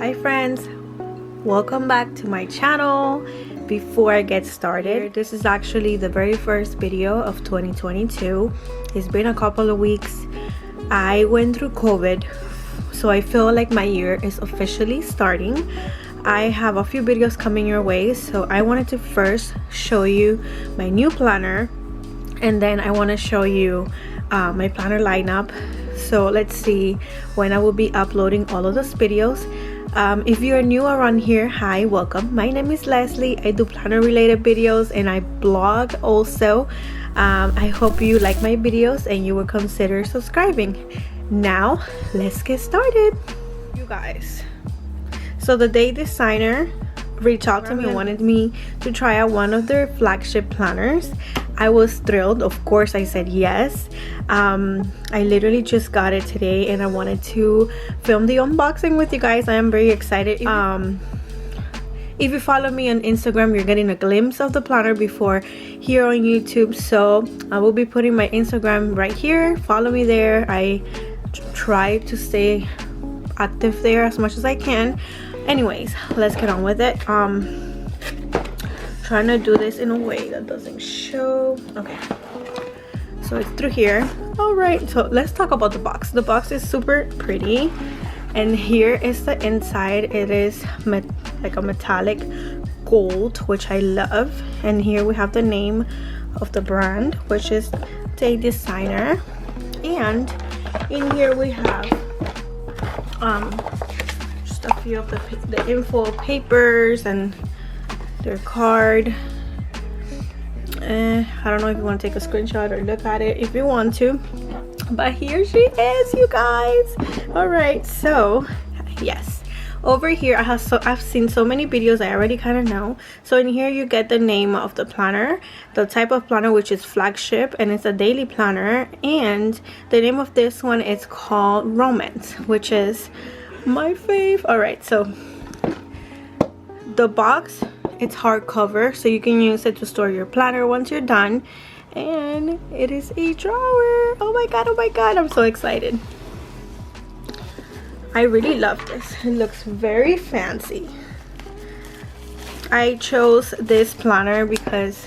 Hi friends, welcome back to my channel. Before I get started, this is actually the very first video of 2022. It's been a couple of weeks. I went through COVID, so I feel like my year is officially starting. I have a few videos coming your way, so I wanted to first show you my new planner, and then I want to show you my planner lineup. So let's see when I will be uploading all of those videos. If you are new around here, hi, welcome. My name is Leslie. I do planner related videos and I blog also. I hope you like my videos and you will consider subscribing. Now let's get started, you guys. So the day designer reached out to me and wanted me to try out one of their flagship planners. I was thrilled. Of course I said yes. I literally just got it today and I wanted to film the unboxing with you guys. I am very excited. If you follow me on Instagram, you're getting a glimpse of the planner before here on YouTube, so I will be putting my Instagram right here. Follow me there. I try to stay active there as much as I can. Anyways, let's get on with it. Trying to do this in a way that doesn't show. Okay, so it's through here. All right, so let's talk about the box. The box is super pretty, and here is the inside. It is like a metallic gold, which I love. And here we have the name of the brand, which is Day Designer. And in here we have just a few of the info papers and their card. I don't know if you want to take a screenshot or look at it if you want to, but here she is, you guys. All right, so yes, over here I've seen so many videos I already kind of know. So in here you get the name of the planner, the type of planner, which is flagship, and it's a daily planner. And the name of this one is called Romance, which is my fave. All right, so the box, it's hardcover, so you can use it to store your planner once you're done. And it is a drawer. Oh my god, I'm so excited. I really love this. It looks very fancy. I chose this planner because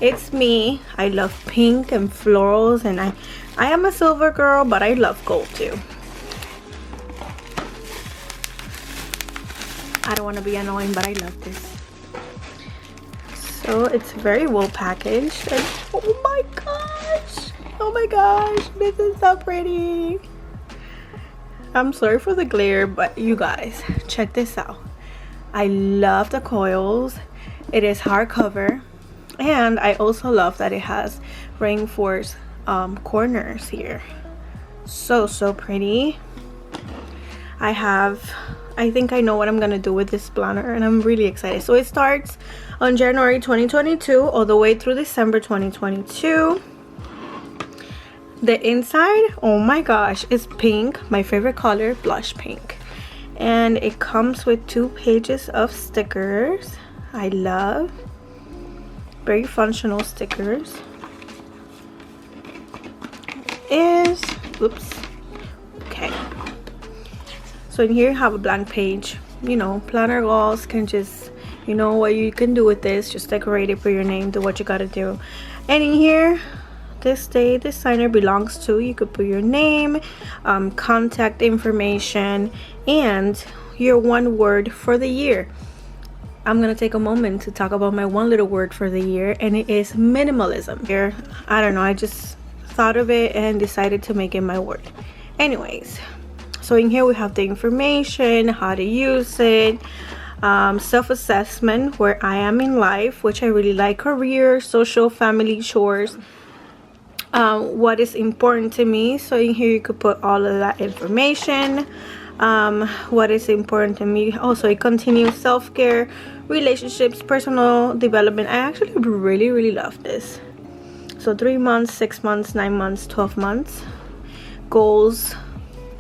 it's me. I love pink and florals, and I am a silver girl, but I love gold too. I don't want to be annoying, but I love this. So it's very well packaged, and oh my gosh, this is so pretty. I'm sorry for the glare, but you guys, check this out. I love the coils. It is hardcover, and I also love that it has reinforced corners here. So pretty. I think I know what I'm gonna do with this planner, and I'm really excited. So it starts on January 2022 all the way through December 2022. The inside, oh my gosh, is pink, my favorite color, blush pink. And it comes with 2 pages of stickers. I love, very functional stickers. Okay. So in here you have a blank page. You know, planner goals can just, you know what you can do with this, just decorate it for your name, do what you gotta do. And in here, this Day Designer belongs to, you could put your name, contact information, and your one word for the year. I'm gonna take a moment to talk about my one little word for the year, and it is minimalism. Here, I don't know, I just thought of it and decided to make it my word. Anyways, so in here we have the information, how to use it, self-assessment, where I am in life, which I really like, career, social, family, chores, what is important to me. So in here you could put all of that information, what is important to me. Also, it continues self-care, relationships, personal development. I actually really love this. So 3 months, 6 months, 9 months, 12 months, goals,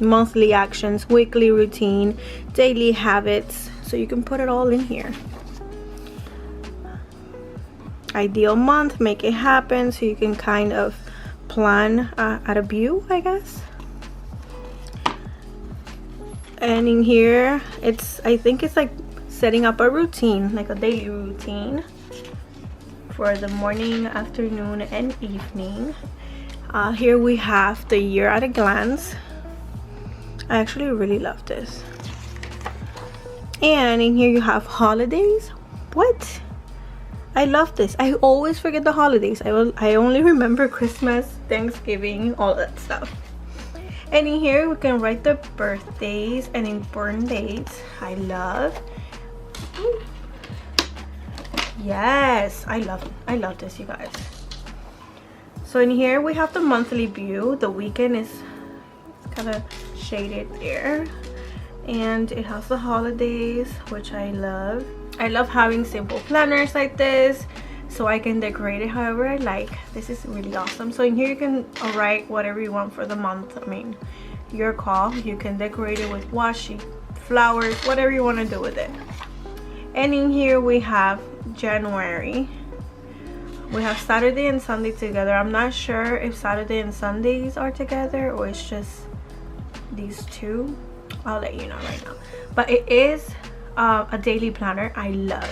monthly actions, weekly routine, daily habits. So you can put it all in here. Ideal month, make it happen, so you can kind of plan at a view, I guess. And in here, I think it's like setting up a routine, like a daily routine for the morning, afternoon, and evening. Here we have the year at a glance. I actually really love this. And in here you have holidays. What? I love this. I always forget the holidays. I only remember Christmas, Thanksgiving, all that stuff. And in here we can write the birthdays and important dates. I love. Yes, I love this, you guys. So in here we have the monthly view. The weekend is kind of shaded there, and it has the holidays, which I love. I love having simple planners like this, so I can decorate it however I like. This is really awesome. So in here you can write whatever you want for the month. I mean, your call. You can decorate it with washi, flowers, whatever you want to do with it. And in here we have January. We have Saturday and Sunday together. I'm not sure if Saturday and Sundays are together or it's just these two. I'll let you know right now. But it is a daily planner I love.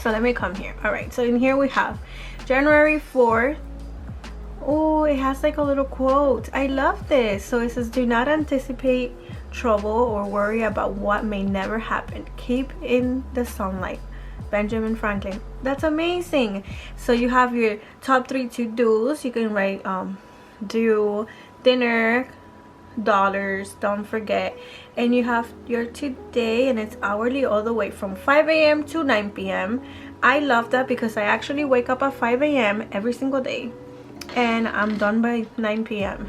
So let me come here. All right, so in here we have January 4th. Oh, it has like a little quote. I love this. So it says, do not anticipate trouble or worry about what may never happen. Keep in the sunlight. Benjamin Franklin. That's amazing. So you have your top 3 to-dos. You can write do, dinner, dollars, don't forget. And you have your today, and it's hourly all the way from 5 a.m. to 9 p.m. I love that because I actually wake up at 5 a.m. every single day and I'm done by 9 p.m.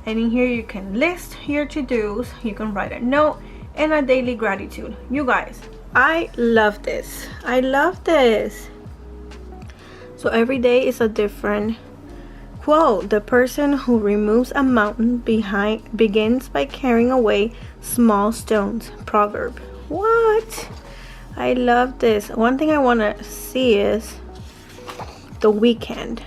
And in here you can list your to-dos, you can write a note, and a daily gratitude. You guys, I love this. I love this. So every day is a different quote. The person who removes a mountain begins by carrying away small stones. Proverb. What? I love this. One thing I want to see is the weekend.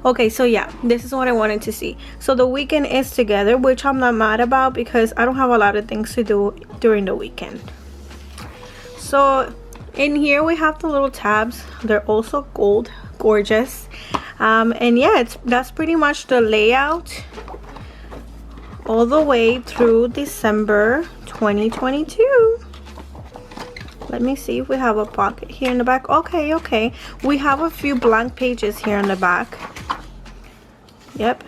Okay, so yeah, this is what I wanted to see. So the weekend is together, which I'm not mad about because I don't have a lot of things to do during the weekend. So in here we have the little tabs. They're also gold, gorgeous. And yeah, that's pretty much the layout all the way through December 2022. Let me see if we have a pocket here in the back. Okay, we have a few blank pages here in the back. Yep.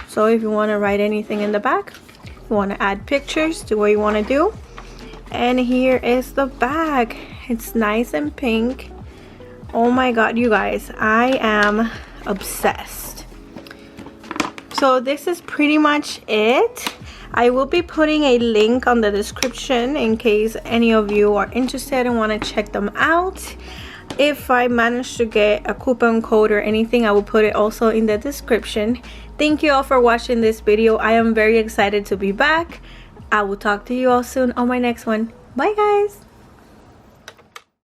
So if you want to write anything in the back, you want to add pictures, do what you want to do. And here is the bag. It's nice and pink. Oh my god, you guys, I am obsessed. So this is pretty much it. I will be putting a link on the description in case any of you are interested and want to check them out. If I manage to get a coupon code or anything, I will put it also in the description. Thank you all for watching this video. I am very excited to be back. I will talk to you all soon on my next one. Bye guys.